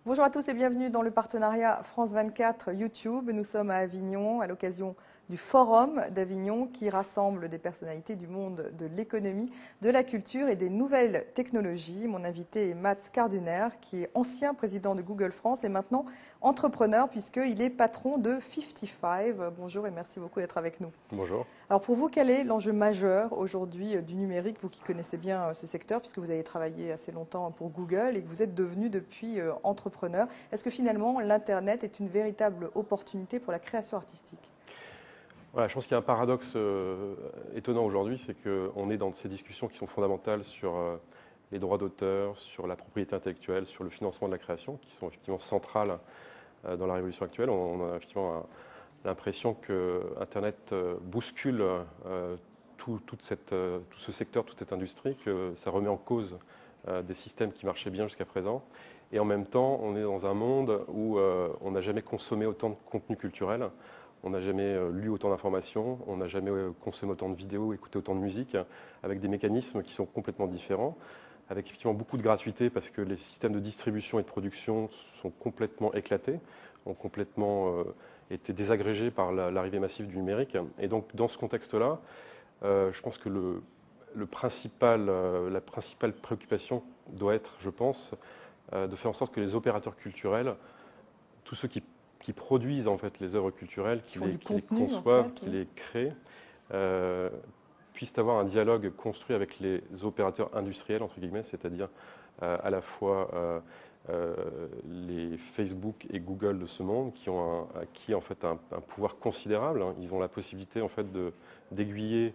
Bonjour à tous et bienvenue dans le partenariat France 24 YouTube. Nous sommes à Avignon à l'occasion du Forum d'Avignon qui rassemble des personnalités du monde de l'économie, de la culture et des nouvelles technologies. Mon invité est Mats Carduner qui est ancien président de Google France et maintenant entrepreneur puisqu'il est patron de 55. Bonjour et merci beaucoup d'être avec nous. Bonjour. Alors pour vous, quel est l'enjeu majeur aujourd'hui du numérique, vous qui connaissez bien ce secteur, puisque vous avez travaillé assez longtemps pour Google et que vous êtes devenu depuis entrepreneur. Est-ce que finalement l'Internet est une véritable opportunité pour la création artistique? Voilà, je pense qu'il y a un paradoxe étonnant aujourd'hui, c'est qu'on est dans ces discussions qui sont fondamentales sur les droits d'auteur, sur la propriété intellectuelle, sur le financement de la création, qui sont effectivement centrales dans la révolution actuelle. On a effectivement l'impression que Internet bouscule tout ce secteur, toute cette industrie, que ça remet en cause des systèmes qui marchaient bien jusqu'à présent. Et en même temps, on est dans un monde où on n'a jamais consommé autant de contenu culturel, on n'a jamais lu autant d'informations, on n'a jamais consommé autant de vidéos, écouté autant de musique, avec des mécanismes qui sont complètement différents, avec effectivement beaucoup de gratuité parce que les systèmes de distribution et de production sont complètement éclatés, ont complètement été désagrégés par l'arrivée massive du numérique. Et donc dans ce contexte-là, je pense que la principale préoccupation doit être, je pense, de faire en sorte que les opérateurs culturels, tous ceux qui produisent en fait les œuvres culturelles, qui les conçoivent, qui les créent, puissent avoir un dialogue construit avec les opérateurs industriels, entre guillemets, c'est-à-dire à la fois les Facebook et Google de ce monde, qui ont acquis en fait un pouvoir considérable. Ils ont la possibilité en fait d'aiguiller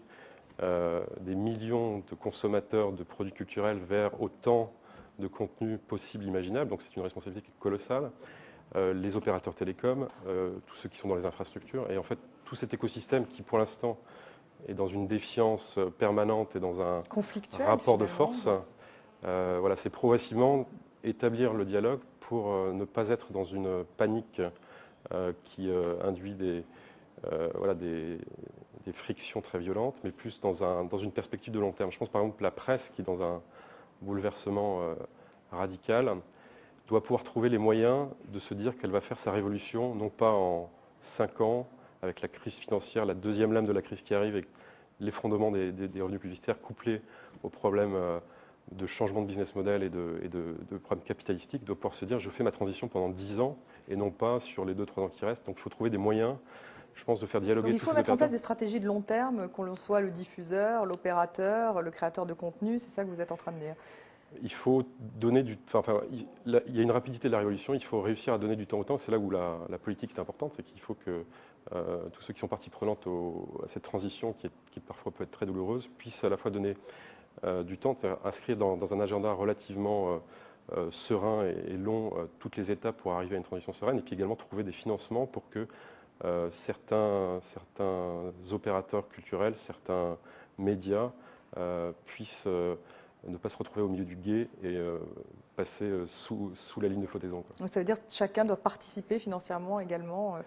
des millions de consommateurs de produits culturels vers autant de contenus possibles, imaginables. Donc c'est une responsabilité qui est colossale. Les opérateurs télécoms, tous ceux qui sont dans les infrastructures, et en fait tout cet écosystème qui pour l'instant est dans une défiance permanente et dans un rapport de force, voilà, c'est progressivement établir le dialogue pour ne pas être dans une panique qui induit voilà, des frictions très violentes, mais plus dans une perspective de long terme. Je pense par exemple que la presse, qui est dans un bouleversement radical, doit pouvoir trouver les moyens de se dire qu'elle va faire sa révolution, non pas en 5 ans, avec la crise financière, la deuxième lame de la crise qui arrive, avec l'effondrement des revenus publicitaires couplés aux problèmes de changement de business model et de problèmes capitalistiques, doit pouvoir se dire je fais ma transition pendant 10 ans et non pas sur les 2-3 ans qui restent. Donc il faut trouver des moyens, je pense, de faire dialoguer tous ces opérateurs. Il faut mettre en place des stratégies de long terme, qu'on soit le diffuseur, l'opérateur, le créateur de contenu, c'est ça que vous êtes en train de dire? Il faut donner il y a une rapidité de la révolution, il faut réussir à donner du temps au temps. C'est là où la politique est importante, c'est qu'il faut que tous ceux qui sont partie prenante à cette transition, qui parfois peut être très douloureuse, puissent à la fois donner du temps, inscrire dans un agenda relativement serein et long toutes les étapes pour arriver à une transition sereine, et puis également trouver des financements pour que certains opérateurs culturels, certains médias puissent ne pas se retrouver au milieu du gué et passer sous la ligne de flottaison. Donc ça veut dire que chacun doit participer financièrement également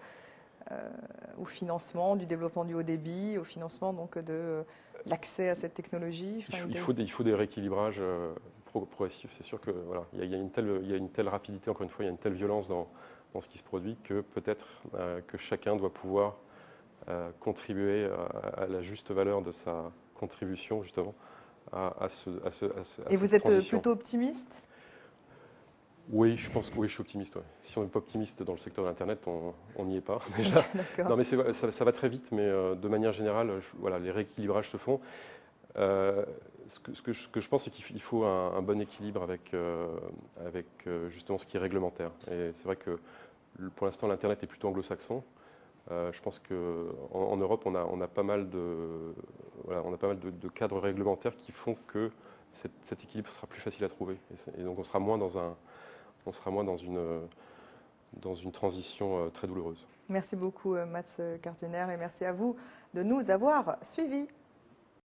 au financement du développement du haut débit, au financement donc de l'accès à cette technologie. Il faut des rééquilibrages progressifs. C'est sûr que voilà, il y a une telle rapidité, encore une fois, il y a une telle violence dans ce qui se produit que peut-être que chacun doit pouvoir contribuer à la juste valeur de sa contribution justement à Et vous êtes plutôt optimiste? Oui, je suis optimiste. Ouais. Si on n'est pas optimiste dans le secteur de l'Internet, on n'y est pas déjà. Non, mais ça va très vite, mais de manière générale, voilà, les rééquilibrages se font. Ce que je pense, c'est qu'il faut un bon équilibre avec justement ce qui est réglementaire. Et c'est vrai que pour l'instant, l'Internet est plutôt anglo-saxon. Je pense qu'en Europe, on a pas mal de cadres réglementaires qui font que cet équilibre sera plus facile à trouver. Et donc on sera moins dans une transition très douloureuse. Merci beaucoup Mats Carduner et merci à vous de nous avoir suivis.